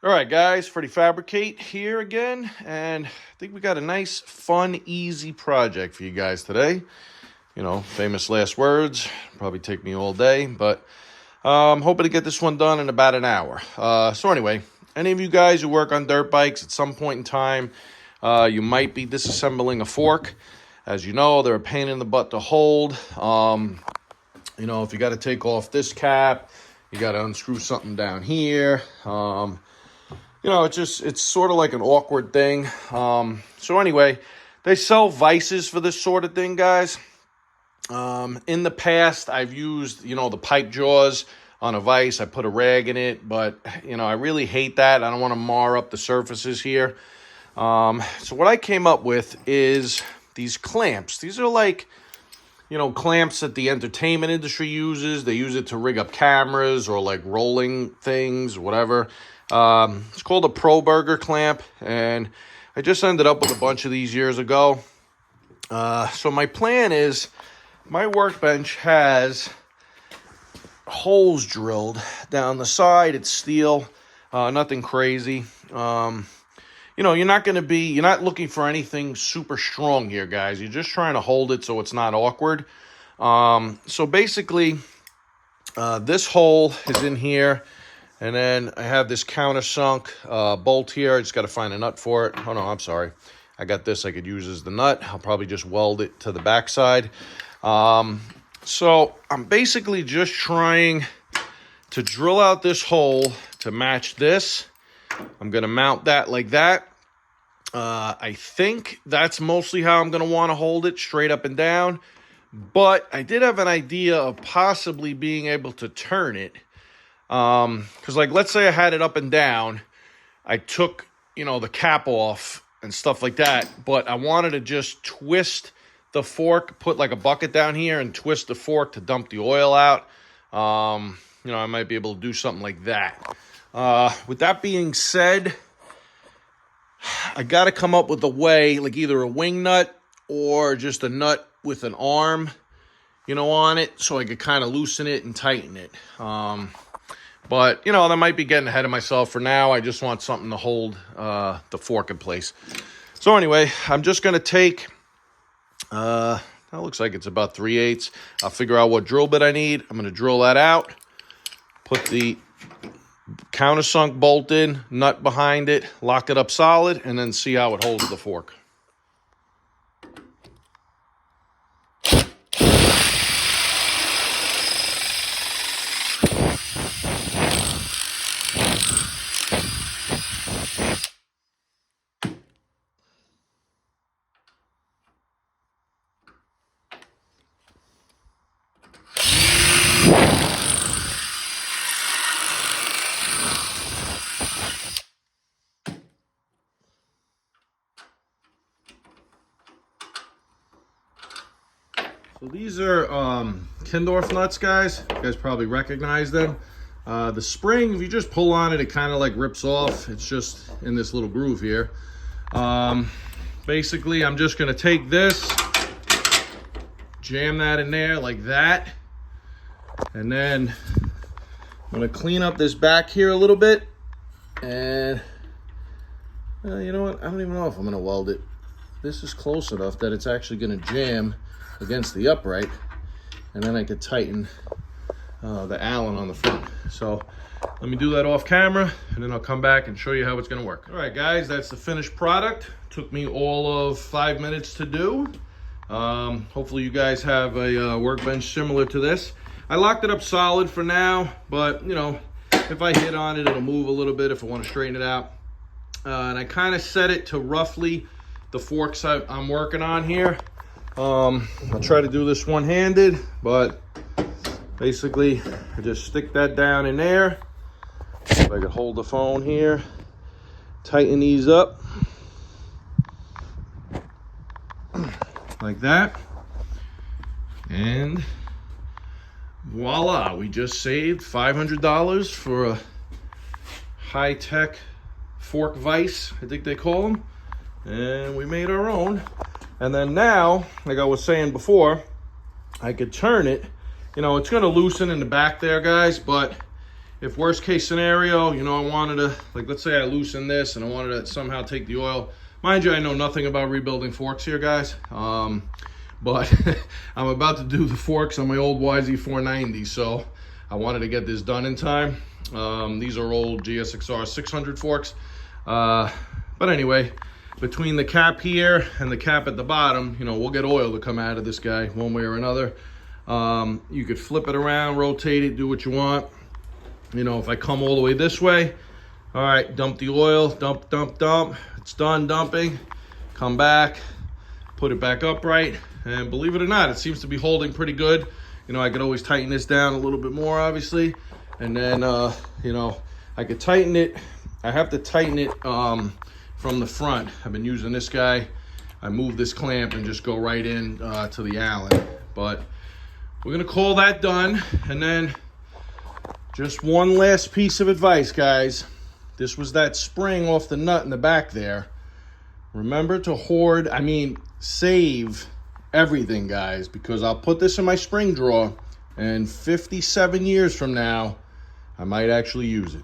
All right, guys, Freddie Fabricate here again, and I think we got a nice, fun, easy project for you guys today. You know, famous last words, probably take me all day, but I'm hoping to get this one done in about an hour. So anyway, any of you guys who work on dirt bikes at some point in time, you might be disassembling a fork. As you know, they're a pain in the butt to hold. If you got to take off this cap, you got to unscrew something down here. It's sort of like an awkward thing. So anyway, they sell vices for this sort of thing, guys. In the past, I've used, the pipe jaws on a vise. I put a rag in it, but, I really hate that. I don't want to mar up the surfaces here. So what I came up with is these clamps. These are like, clamps that the entertainment industry uses. They use it to rig up cameras or like rolling things, whatever. It's called a Pro Burger clamp, and I just ended up with a bunch of these years ago. So my plan is, my workbench has holes drilled down the side. It's steel, nothing crazy. You're not looking for anything super strong here, guys. You're just trying to hold it so it's not awkward. So basically, this hole is in here. And then I have this countersunk bolt here. I just got to find a nut for it. Oh, no, I'm sorry. I got this I could use as the nut. I'll probably just weld it to the backside. So I'm basically just trying to drill out this hole to match this. I'm going to mount that like that. I think that's mostly how I'm going to want to hold it, straight up and down. But I did have an idea of possibly being able to turn it. Because let's say I had it up and down, I took, the cap off and stuff like that, but I wanted to just twist the fork, put like a bucket down here and twist the fork to dump the oil out. I might be able to do something like that. With that being said, I got to come up with a way, like either a wing nut or just a nut with an arm, on it, so I could kind of loosen it and tighten it. But, that might be getting ahead of myself for now. I just want something to hold the fork in place. So anyway, I'm just going to take, that looks like it's about 3/8. I'll figure out what drill bit I need. I'm going to drill that out, put the countersunk bolt in, nut behind it, lock it up solid, and then see how it holds the fork. So these are Kindorf nuts, guys. You guys probably recognize them. The spring, if you just pull on it, it kind of like rips off. It's just in this little groove here. Basically, I'm just going to take this, jam that in there like that. And then I'm going to clean up this back here a little bit. And you know what? I don't even know if I'm going to weld it. This is close enough that it's actually going to jam against the upright, and then I could tighten the Allen on the front. So let me do that off camera, and then I'll come back and show you how it's going to work. All right, guys, that's the finished product. Took me all of 5 minutes to do. Hopefully you guys have a workbench similar to this. I locked it up solid for now, but if I hit on it, it'll move a little bit if I want to straighten it out. And I kind of set it to roughly the forks I'm working on here. I'll try to do this one-handed, but basically I just stick that down in there. If I could hold the phone here, tighten these up like that, and voila, we just saved $500 for a high-tech fork vise, I think they call them, and we made our own. And then now, like I was saying before, I could turn it. It's going to loosen in the back there, guys, but if worst case scenario, you know, I wanted to, like, let's say I loosen this and I wanted to somehow take the oil. Mind you, I know nothing about rebuilding forks here, guys. But I'm about to do the forks on my old YZ490, so I wanted to get this done in time. These are old GSXR 600 forks. But anyway, between the cap here and the cap at the bottom, you know, we'll get oil to come out of this guy one way or another. You could flip it around, rotate it, do what you want. You know, if I come all the way this way, all right, dump the oil, dump, dump, dump. It's done dumping. Come back, put it back upright. And believe it or not, it seems to be holding pretty good. You know, I could always tighten this down a little bit more, obviously. And then, you know, I could tighten it. I have to tighten it from the front. I've been using this guy. I move this clamp and just go right in to the Allen. But we're gonna call that done. And then just one last piece of advice, guys. This was that spring off the nut in the back there. Remember to hoard, save everything, guys, because I'll put this in my spring drawer and 57 years from now, I might actually use it.